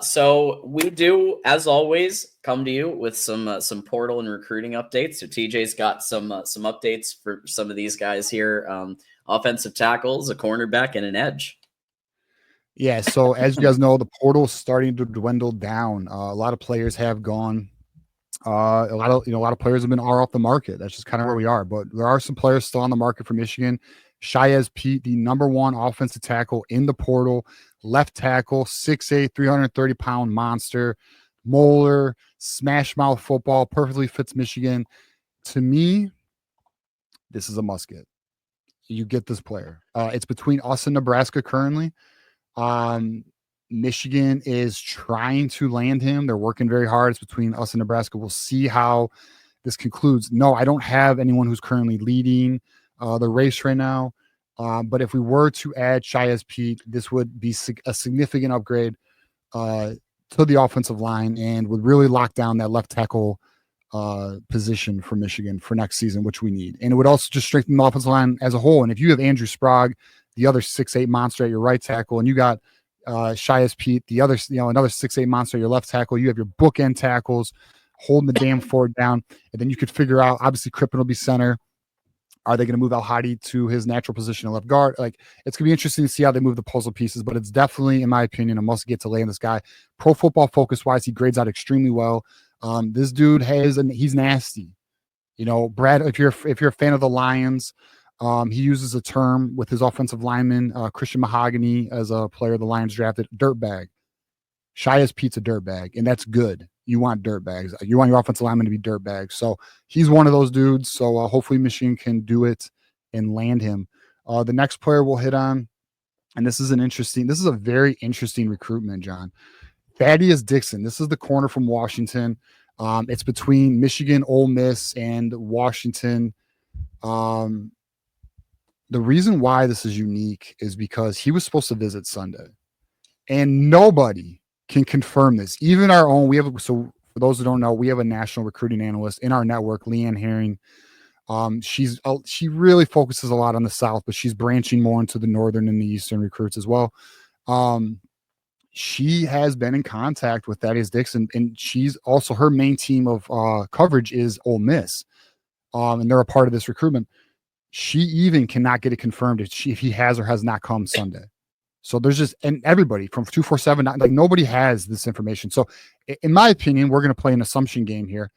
So we do, as always, come to you with some portal and recruiting updates. So TJ's got some updates for some of these guys here: offensive tackles, a cornerback, and an edge. Yeah. So as you guys know, the portal's starting to dwindle down. A lot of players have gone. A lot of players are off the market. That's just kind of where we are. But there are some players still on the market for Michigan. Shiyazh Pete, the number one offensive tackle in the portal, left tackle, 6'8", 330-pound monster, molar, smash mouth football, perfectly fits Michigan. To me, this is a must get. You get this player. It's between us and Nebraska currently. Michigan is trying to land him. They're working very hard. It's between us and Nebraska. We'll see how this concludes. No, I don't have anyone who's currently leading the race right now. But if we were to add Shiyazh Pete, this would be a significant upgrade to the offensive line and would really lock down that left tackle position for Michigan for next season, which we need. And it would also just strengthen the offensive line as a whole. And if you have Andrew Sprague, the other 6'8" monster at your right tackle, and you got Shiyazh Pete, the other, another 6'8" monster at your left tackle, you have your bookend tackles holding the damn fort down. And then you could figure out, obviously, Crippen will be center. Are they going to move Al Hadi to his natural position of left guard? Like, it's going to be interesting to see how they move the puzzle pieces, but it's definitely, in my opinion, a must get to land this guy. Pro Football Focus wise, he grades out extremely well. This dude he's nasty. Brad, if you're a fan of the Lions, he uses a term with his offensive lineman, Christian Mahogany, as a player the Lions drafted, dirtbag. Shiyazh Pete's a dirtbag, and that's good. You want dirtbags. You want your offensive lineman to be dirtbags. So he's one of those dudes. So hopefully Michigan can do it and land him. The next player we'll hit on, and this is a very interesting recruitment, John. Thaddeus Dixon. This is the corner from Washington. It's between Michigan, Ole Miss, and Washington. The reason why this is unique is because he was supposed to visit Sunday, and nobody can confirm this. Even our own, so for those who don't know, we have a national recruiting analyst in our network, Leanne Herring. She really focuses a lot on the South, but she's branching more into the Northern and the Eastern recruits as well. She has been in contact with Thaddeus Dixon, and she's also, her main team of coverage is Ole Miss. And they're a part of this recruitment. She even cannot get it confirmed if he has or has not come Sunday. So there's and everybody from 247, like nobody has this information. So in my opinion, we're going to play an assumption game here.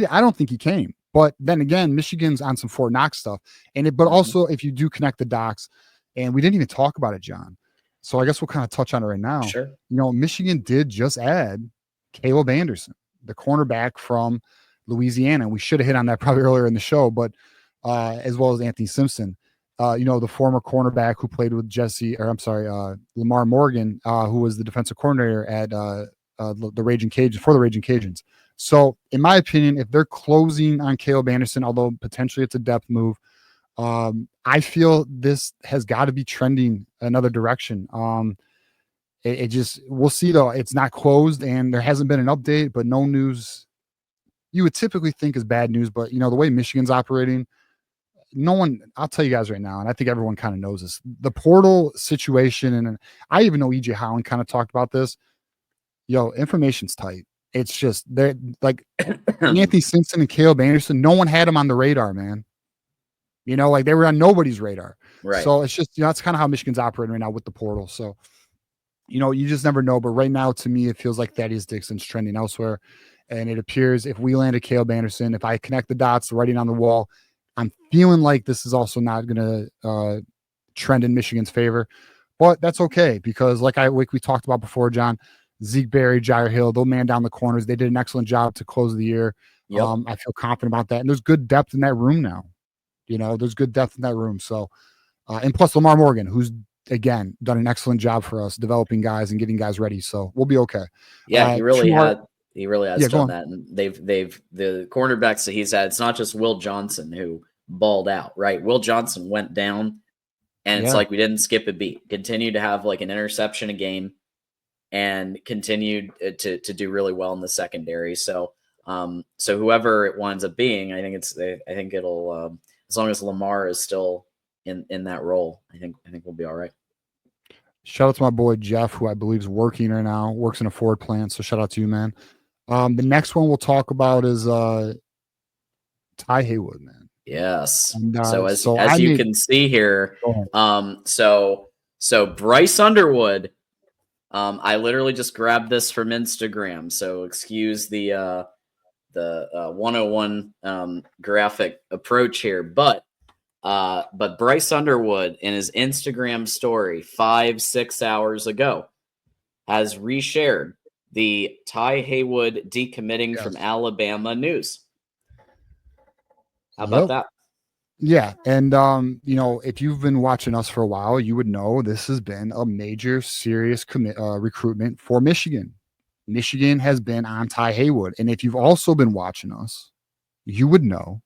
I don't think he came, but then again, Michigan's on some Fort Knox stuff. But also if you do connect the dots, and we didn't even talk about it, John. So I guess we'll kind of touch on it right now. Sure. Michigan did just add Caleb Anderson, the cornerback from Louisiana. We should have hit on that probably earlier in the show, but as well as Anthony Simpson. The former cornerback who played with Lamar Morgan, who was the defensive coordinator at the Raging Cajuns. So, in my opinion, if they're closing on Caleb Anderson, although potentially it's a depth move, I feel this has got to be trending another direction. We'll see though. It's not closed, and there hasn't been an update, but no news. You would typically think is bad news, but the way Michigan's operating. No one, I'll tell you guys right now, and I think everyone kind of knows this. The portal situation, and I even know EJ Holland kind of talked about this. Information's tight. It's just they're like Anthony Simpson and Caleb Anderson. No one had them on the radar, man. Like they were on nobody's radar. Right. So it's just that's kind of how Michigan's operating right now with the portal. So you just never know. But right now, to me, it feels like Thaddeus Dixon's trending elsewhere, and it appears if we landed Caleb Anderson, if I connect the dots, the writing on the wall. I'm feeling like this is also not going to trend in Michigan's favor, but that's okay because like we talked about before, John, Zeke Berry, Jair Hill, they'll man down the corners. They did an excellent job to close the year. Yep. I feel confident about that. And there's good depth in that room now. There's good depth in that room. So, and plus Lamar Morgan, who's again done an excellent job for us developing guys and getting guys ready. So we'll be okay. Yeah, he really has done that. And they've the cornerbacks that he's had, it's not just Will Johnson who balled out, right? Will Johnson went down, and it's like we didn't skip a beat. Continued to have like an interception a game, and continued to do really well in the secondary. So so whoever it winds up being, I think it'll as long as Lamar is still in that role, I think we'll be all right. Shout out to my boy Jeff, who I believe is working right now, works in a Ford plant. So shout out to you, man. The next one we'll talk about is Ty Haywood, man. Yes. And, so as you can see here, so Bryce Underwood, I literally just grabbed this from Instagram. So excuse the 101 graphic approach here, but Bryce Underwood in his Instagram story 5-6 hours ago has reshared the Ty Haywood decommitting from Alabama news. How about that? Yeah. And, if you've been watching us for a while, you would know this has been a major, serious recruitment for Michigan. Michigan has been on Ty Haywood. And if you've also been watching us, you would know,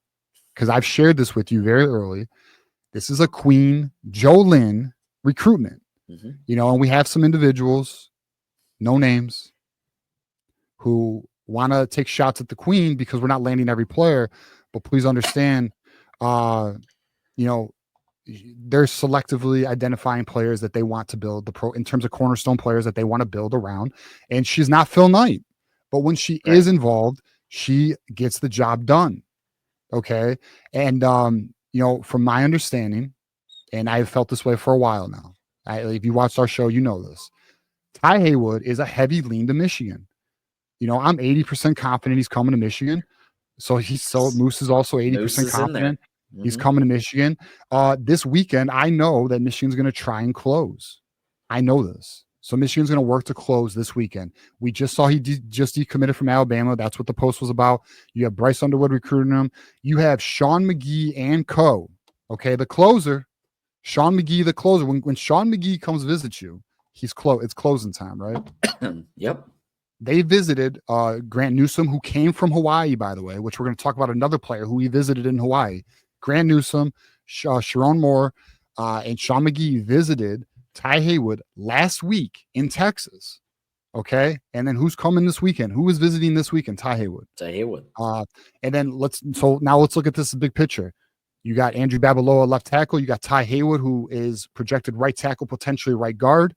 because I've shared this with you very early, this is a Queen Jolynn recruitment. And we have some individuals, no names, who want to take shots at the Queen because we're not landing every player. But please understand, they're selectively identifying players that they want to build in terms of cornerstone players that they want to build around. And she's not Phil Knight, but when she is involved, she gets the job done. Okay. And, from my understanding, and I've felt this way for a while now, if you watched our show, you know this. Ty Haywood is a heavy lean to Michigan. I'm 80% confident he's coming to Michigan. So Moose is also 80% confident he's coming to Michigan. This weekend, I know that Michigan's going to try and close. I know this. So Michigan's going to work to close this weekend. We just saw he just decommitted from Alabama. That's what the post was about. You have Bryce Underwood recruiting him. You have Sean McGee and co. Okay, the closer. Sean McGee, the closer. When Sean McGee comes visit you, it's closing time, right? Yep. They visited Grant Newsome, who came from Hawaii, by the way, which we're going to talk about another player who he visited in Hawaii. Grant Newsome, Sharon Moore, and Sean McGee visited Ty Haywood last week in Texas. Okay. And then who's coming this weekend? Who is visiting this weekend? Ty Haywood. And then let's look at this big picture. You got Andrew Babaloa, left tackle. You got Ty Haywood, who is projected right tackle, potentially right guard.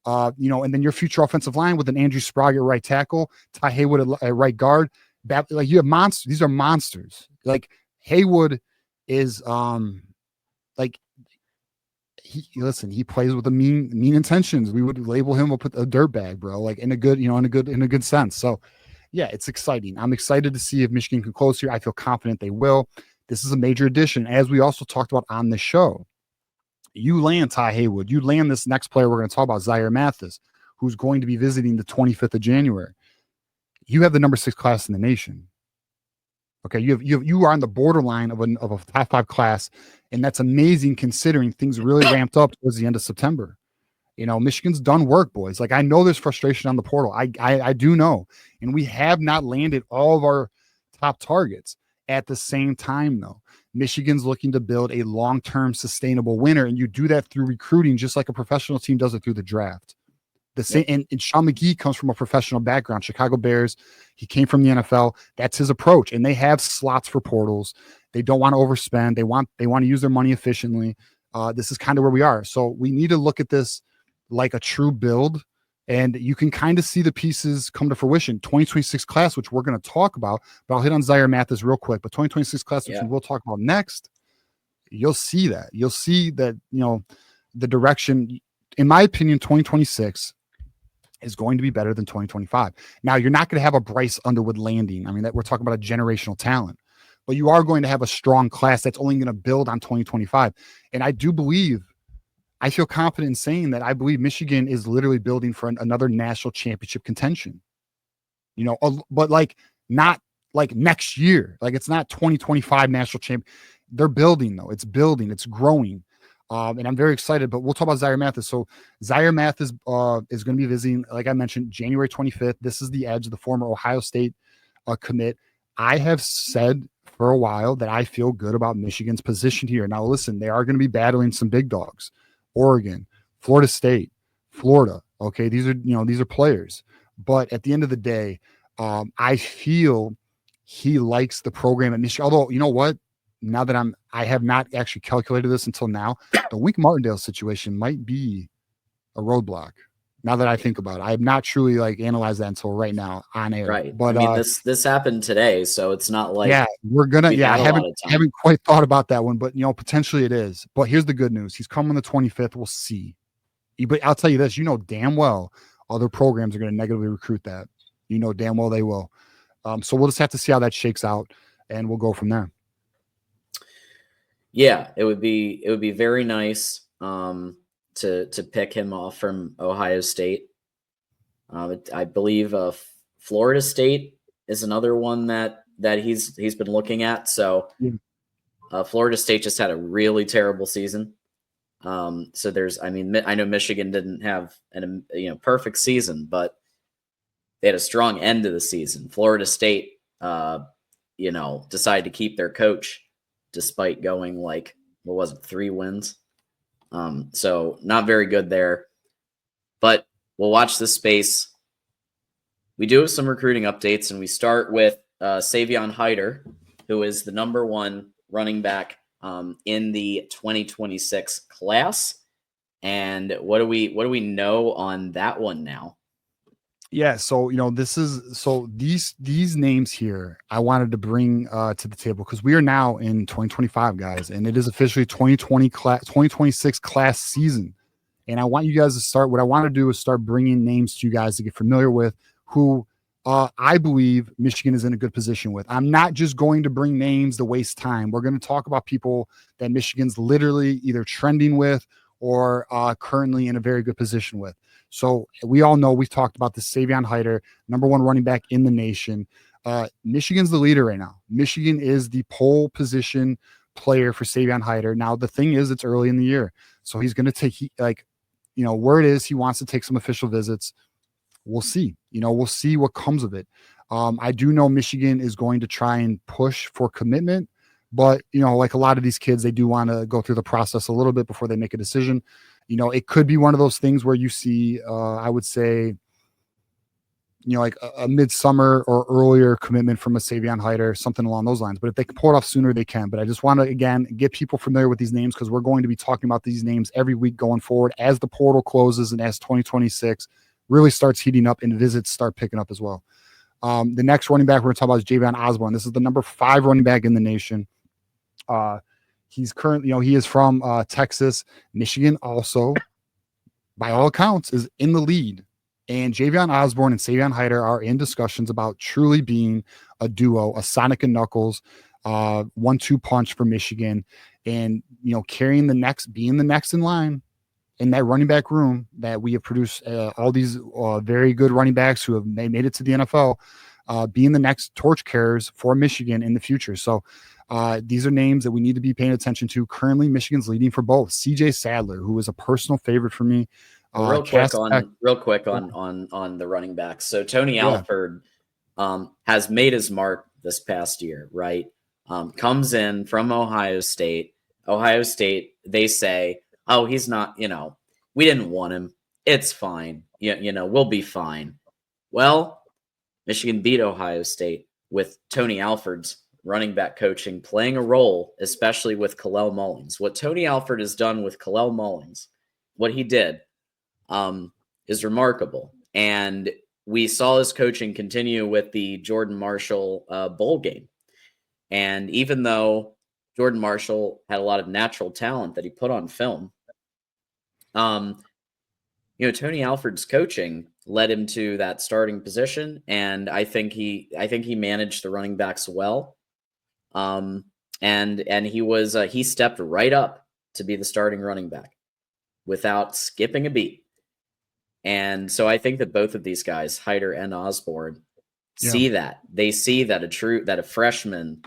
And then your future offensive line with an Andrew Sprague at right tackle, Ty Haywood at right guard. You have monsters. These are monsters. Like Haywood is he plays with mean intentions. We would label him a dirtbag, bro, like in a good sense. So yeah, it's exciting. I'm excited to see if Michigan can close here. I feel confident they will. This is a major addition, as we also talked about on the show. You land Ty Haywood. You land this next player we're going to talk about, Zahir Mathis, who's going to be visiting the 25th of January. You have the number 6 class in the nation. Okay, you are on the borderline of a top 5 class, and that's amazing considering things really ramped up towards the end of September. Michigan's done work, boys. Like I know there's frustration on the portal. I do know, and we have not landed all of our top targets. At the same time, though, Michigan's looking to build a long-term sustainable winner, and you do that through recruiting, just like a professional team does it through the draft. The same, and Sean McGee comes from a professional background, Chicago Bears. He came from the NFL. That's his approach, and they have slots for portals. They don't want to overspend. They want to use their money efficiently. This is kind of where we are. So we need to look at this like a true build. And you can kind of see the pieces come to fruition. 2026 class, which we're going to talk about, but I'll hit on Zahir Mathis real quick. But 2026 class, which we will talk about next, you'll see that. You'll see that, the direction, in my opinion, 2026 is going to be better than 2025. Now, you're not going to have a Bryce Underwood landing. I mean, that we're talking about a generational talent, but you are going to have a strong class that's only going to build on 2025. And I feel confident in saying that I believe Michigan is literally building for another national championship contention, but not like next year. Like it's not 2025 national champ. They're building though. It's building, it's growing. And I'm very excited, but we'll talk about Zahir Mathis. So Zahir Mathis is going to be visiting, like I mentioned, January 25th. This is the edge of the former Ohio State commit. I have said for a while that I feel good about Michigan's position here. Now, listen, they are going to be battling some big dogs. Oregon, Florida State, Florida. Okay, these are players. But at the end of the day, I feel he likes the program at Michigan. Although, you know what? Now that I have not actually calculated this until now, the Wink Martindale situation might be a roadblock. Now that I think about it, I have not truly like analyzed that until right now on air. Right. But I mean, this happened today, so it's not like I haven't quite thought about that one, but potentially it is. But here's the good news: he's coming on the 25th. We'll see. But I'll tell you this: damn well other programs are going to negatively recruit that. Damn well they will. So we'll just have to see how that shakes out, and we'll go from there. Yeah, it would be very nice to pick him off from Ohio State. I believe Florida State is another one that he's been looking at. So Florida State just had a really terrible season. So I know Michigan didn't have an perfect season, but they had a strong end of the season. Florida State, decided to keep their coach despite going 3 wins. So not very good there, but we'll watch this space. We do have some recruiting updates, and we start with Savion Hyder, who is the number 1 running back in the 2026 class. And what do we know on that one now? Yeah, so these names here I wanted to bring to the table because we are now in 2025, guys, and it is officially 2026 class season. And I want you guys to start. What I want to do is start bringing names to you guys to get familiar with who I believe Michigan is in a good position with. I'm not just going to bring names to waste time. We're going to talk about people that Michigan's literally either trending with or currently in a very good position with. So we all know, we've talked about the Savion Hyder, number 1 running back in the nation. Michigan's the leader right now. Michigan is the pole position player for Savion Hyder. Now, the thing is, it's early in the year. So he's going to take, word is he wants to take some official visits. We'll see. We'll see what comes of it. I do know Michigan is going to try and push for commitment. But, like a lot of these kids, they do want to go through the process a little bit before they make a decision. It could be one of those things where you see, I would say, like a midsummer or earlier commitment from a Savion Hyder, something along those lines. But if they can pull it off sooner, they can. But I just want to, again, get people familiar with these names because we're going to be talking about these names every week going forward as the portal closes and as 2026 really starts heating up and visits start picking up as well. The next running back we're going to talk about is Javion Osborne. This is the number 5 running back in the nation. He's currently, he is from Texas. Michigan also, by all accounts, is in the lead. And Javion Osborne and Savion Hyder are in discussions about truly being a duo, a Sonic and Knuckles, 1-2 punch for Michigan, and being the next in line in that running back room that we have produced all these very good running backs who have made it to the NFL, being the next torch carriers for Michigan in the future. So these are names that we need to be paying attention to. Currently, Michigan's leading for both. CJ Sadler, who is a personal favorite for me. Real quick on the running backs. So Tony Alford has made his mark this past year, right? Comes in from Ohio State. Ohio State, they say, oh, he's not, we didn't want him. It's fine. We'll be fine. Well, Michigan beat Ohio State with Tony Alford's running back coaching playing a role, especially with Kalel Mullings. What Tony Alford has done with Kalel Mullings, what he did, is remarkable. And we saw his coaching continue with the Jordan Marshall bowl game. And even though Jordan Marshall had a lot of natural talent that he put on film, Tony Alford's coaching led him to that starting position. And I think he managed the running backs well. And he stepped right up to be the starting running back without skipping a beat. And so I think that both of these guys, Hyder and Osborne, see that. They see that a freshman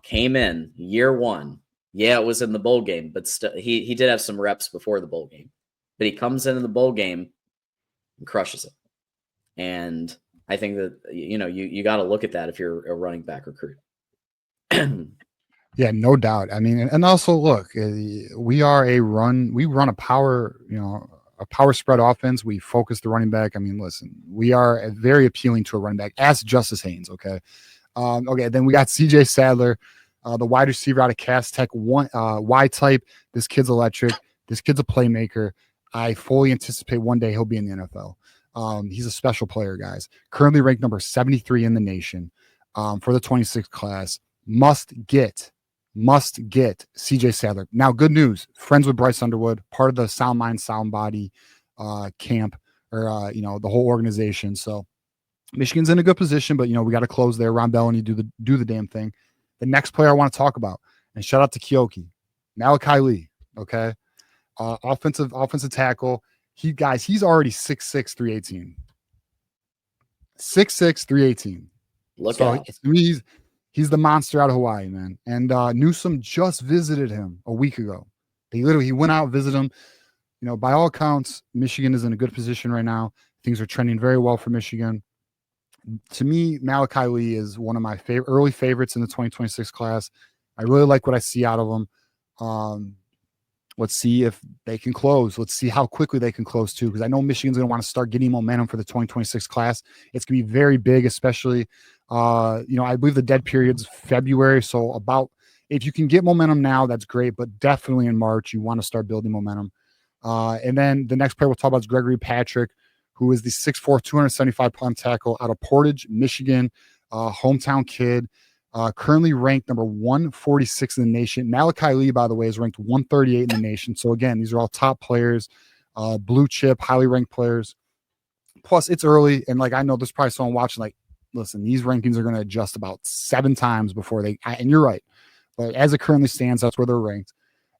came in year 1. Yeah, it was in the bowl game, but he did have some reps before the bowl game. But he comes into the bowl game and crushes it. And I think that you got to look at that if you're a running back recruit. Yeah, no doubt. I mean, and also look, we run a power, a power spread offense. We focus the running back. I mean, listen, we are very appealing to a running back. Ask Justice Haynes, okay? Then we got CJ Sadler, the wide receiver out of Cass Tech, Y type. This kid's electric. This kid's a playmaker. I fully anticipate one day he'll be in the NFL. He's a special player, guys. Currently ranked number 73 in the nation for the 26th class. Must get CJ Sadler. Now, good news. Friends with Bryce Underwood, part of the Sound Mind, Sound Body camp, or the whole organization. So Michigan's in a good position, but we got to close there. Ron Bellany do the damn thing. The next player I want to talk about, and shout out to Kyoki, Malachi Lee. Okay, offensive tackle. He's already 6'6", 318. 6'6", 318. Look out. I mean, he's the monster out of Hawaii, man. And Newsom just visited him a week ago. He went out, visited him. By all accounts, Michigan is in a good position right now. Things are trending very well for Michigan. To me, Malachi Lee is one of my early favorites in the 2026 class. I really like what I see out of him. Let's see if they can close. Let's see how quickly they can close too, because I know Michigan's going to want to start getting momentum for the 2026 class. It's going to be very big, especially, I believe the dead period's February. So if you can get momentum now, that's great, but definitely in March, you want to start building momentum. And then the next player we'll talk about is Gregory Patrick, who is the 6'4", 275-pound tackle out of Portage, Michigan, hometown kid. Currently ranked number 146 in the nation. Malachi Lee, by the way, is ranked 138 in the nation. So again, these are all top players, blue chip, highly ranked players. Plus, it's early, and I know there's probably someone watching. Listen, these rankings are going to adjust about 7 times before and you're right. But as it currently stands, that's where they're ranked.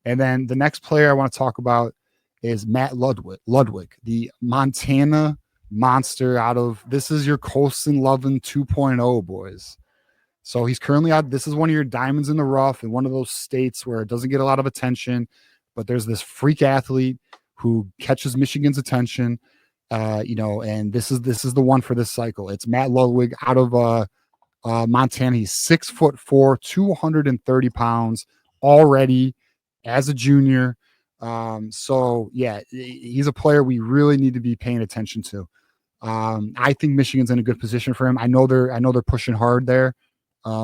And then the next player I want to talk about is Matt Ludwig, the Montana monster this is your Colston Lovin 2.0, boys. So he's currently out. This is one of your diamonds in the rough in one of those states where it doesn't get a lot of attention, but there's this freak athlete who catches Michigan's attention, and this is the one for this cycle. It's Matt Ludwig out of Montana. He's 6'4", 230 pounds already as a junior. So yeah, he's a player we really need to be paying attention to. I think Michigan's in a good position for him. I know they're pushing hard there.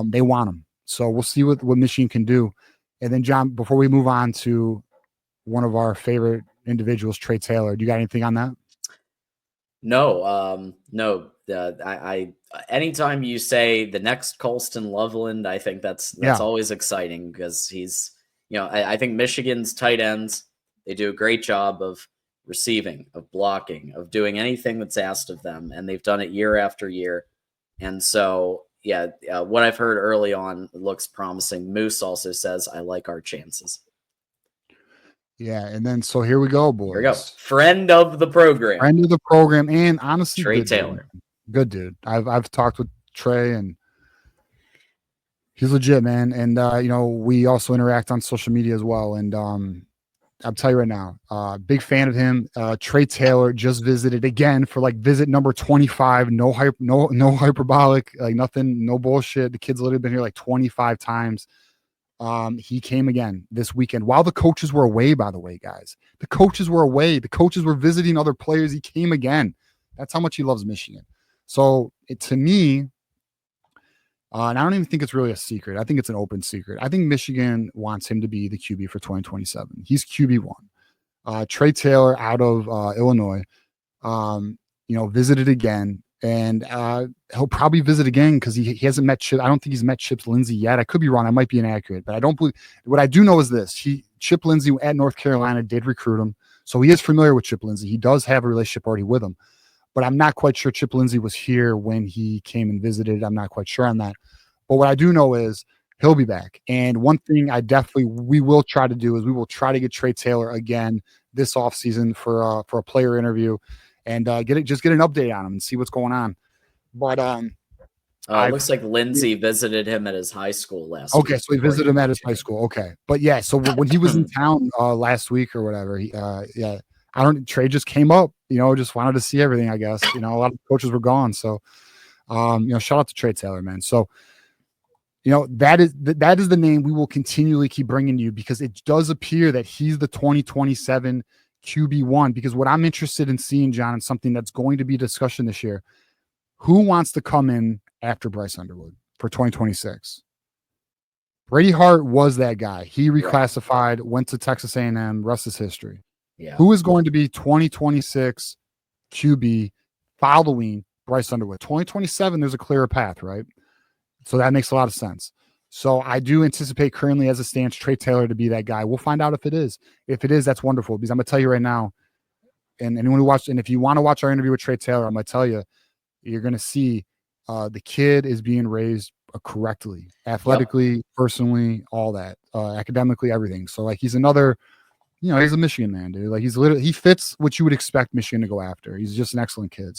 They want him. So we'll see what Michigan can do. And then, John, before we move on to one of our favorite individuals, Trae Taylor, do you got anything on that? No. I anytime you say the next Colston Loveland, I think that's always exciting because he's, I think Michigan's tight ends, they do a great job of receiving, of blocking, of doing anything that's asked of them. And they've done it year after year. And so, what I've heard early on looks promising. Moose also says, I like our chances. Yeah, and then so here we go, boys. Here we go. Friend of the program. And honestly, Trae Taylor. Good dude. I've talked with Trae, and he's legit, man. And we also interact on social media as well. And I'll tell you right now, big fan of him. Trae Taylor just visited again for visit number 25. No hyperbolic, nothing, no bullshit. The kid's literally been here 25 times. He came again this weekend while the coaches were away, by the way, guys. The coaches were away. The coaches were visiting other players. He came again. That's how much he loves Michigan. So to me, and I don't even think it's really a secret. I think it's an open secret. I think Michigan wants him to be the QB for 2027. He's QB1. Trae Taylor out of Illinois, visited again. And he'll probably visit again because he hasn't met Chip. I don't think he's met Chip Lindsey yet. I could be wrong. I might be inaccurate, but I don't believe. What I do know is this: Chip Lindsey at North Carolina did recruit him, so he is familiar with Chip Lindsey. He does have a relationship already with him, but I'm not quite sure Chip Lindsey was here when he came and visited. I'm not quite sure on that. But what I do know is he'll be back. And one thing we will try to do is we will try to get Trae Taylor again this offseason for a player interview. And get an update on him and see what's going on. But it looks like Lindsay visited him at his high school last week. Okay, so he visited him at his high school. Okay. But yeah, so when he was in town last week or whatever, Trae just came up, just wanted to see everything, I guess. A lot of coaches were gone. So shout out to Trae Taylor, man. So that is the name we will continually keep bringing you because it does appear that he's the 2027 QB1, because what I'm interested in seeing, John, and something that's going to be a discussion this year, who wants to come in after Bryce Underwood for 2026? Brady Hart was that guy. He reclassified, went to Texas A&M, rest is history. Yeah. Who is going to be 2026 QB following Bryce Underwood? 2027, there's a clearer path, right? So that makes a lot of sense. So I do anticipate currently as a stance, Trae Taylor to be that guy. We'll find out if it is. If it is, that's wonderful, because I'm going to tell you right now, and anyone who watched, and if you want to watch our interview with Trae Taylor, I'm going to tell you, you're going to see the kid is being raised correctly, athletically, personally, all that, academically, everything. So like he's another, he's a Michigan man, dude. Like he fits what you would expect Michigan to go after. He's just an excellent kid.